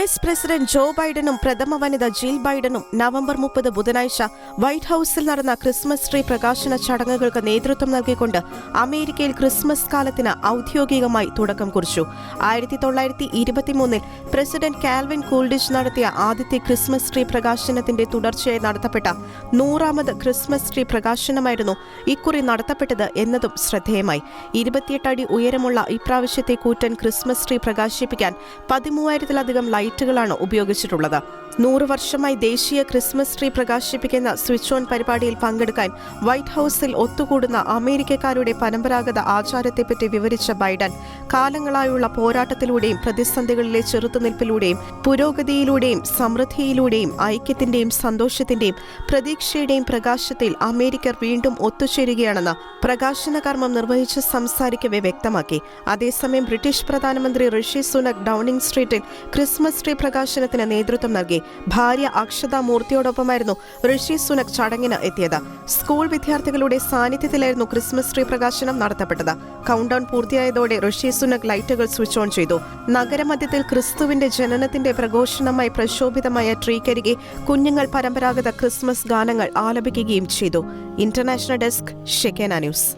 US president Joe ബൈഡനും പ്രഥമ വനിത ജിൽ ബൈഡനും November 30 ബുധനാഴ്ച white ഹൌസിൽ നടന്ന ക്രിസ്മസ് ട്രീ പ്രകാശന ചടങ്ങുകൾക്ക് നേതൃത്വം നൽകിക്കൊണ്ട് അമേരിക്കയിൽ ക്രിസ്മസ് കാലത്തിന് ഔദ്യോഗികമായി തുടക്കം കുറിച്ചു. 1923 പ്രസിഡന്റ് കാൽവിൻ കൂൾഡിഷ് നടത്തിയ ആദ്യത്തെ ക്രിസ്മസ് ട്രീ പ്രകാശനത്തിന്റെ തുടർച്ചയായി നടത്തപ്പെട്ട 100ാമത് ക്രിസ്മസ് ട്രീ പ്രകാശനമായിരുന്നു ഇക്കുറി നടത്തപ്പെട്ടത് എന്നതും ശ്രദ്ധേയമായി. 28 അടി ഉയരമുള്ള ഇപ്രാവശ്യത്തെ കൂറ്റൻ ക്രിസ്മസ് ട്രീ പ്രകാശിപ്പിക്കാൻ 13,000-ലധികം ലൈറ്റുകളാണ് ഉപയോഗിച്ചിട്ടുള്ളത്. 100 വർഷമായി ദേശീയ ക്രിസ്മസ് ട്രീ പ്രകാശിപ്പിക്കുന്ന സ്വിച്ച് ഓൺ പരിപാടിയിൽ പങ്കെടുക്കാൻ വൈറ്റ് ഹൌസിൽ ഒത്തുകൂടുന്ന അമേരിക്കക്കാരുടെ പരമ്പരാഗത ആചാരത്തെപ്പറ്റി വിവരിച്ച ബൈഡൻ, കാലങ്ങളായുള്ള പോരാട്ടത്തിലൂടെയും പ്രതിസന്ധികളിലെ ചെറുത്തുനിൽപ്പിലൂടെയും പുരോഗതിയിലൂടെയും സമൃദ്ധിയിലൂടെയും ഐക്യത്തിന്റെയും സന്തോഷത്തിന്റെയും പ്രതീക്ഷയുടെയും പ്രകാശത്തിൽ അമേരിക്കർ വീണ്ടും ഒത്തുചേരുകയാണെന്ന് പ്രകാശന കർമ്മം നിർവഹിച്ച് സംസാരിക്കവെ വ്യക്തമാക്കി. അതേസമയം ബ്രിട്ടീഷ് പ്രധാനമന്ത്രി ഋഷി സുനക് ഡൌണിംഗ് സ്ട്രീറ്റിൽ ക്രിസ്മസ് ട്രീ പ്രകാശനത്തിന് നേതൃത്വം നൽകി. ഭാര്യ അക്ഷത മൂർത്തിയോടൊപ്പമായിരുന്നു ഋഷി സുനക് ചടങ്ങിന് എത്തിയത്. സ്കൂൾ വിദ്യാർത്ഥികളുടെ സാന്നിധ്യത്തിലായിരുന്നു ക്രിസ്മസ് ട്രീ പ്രകാശനം നടത്തപ്പെട്ടത്. കൗണ്ട് ഡൗൺ പൂർത്തിയായതോടെ ഋഷി സുനക് ലൈറ്റുകൾ സ്വിച്ച് ഓൺ ചെയ്തു. നഗരമധ്യത്തിൽ ക്രിസ്തുവിന്റെ ജനനത്തിന്റെ പ്രഘോഷണമായി പ്രശോഭിതമായ ട്രീക്കരികെ കുഞ്ഞുങ്ങൾ പരമ്പരാഗത ക്രിസ്മസ് ഗാനങ്ങൾ ആലപിക്കുകയും ചെയ്തു. ഇന്റർനാഷണൽ ഡെസ്ക്, ഷെക്കേന ന്യൂസ്.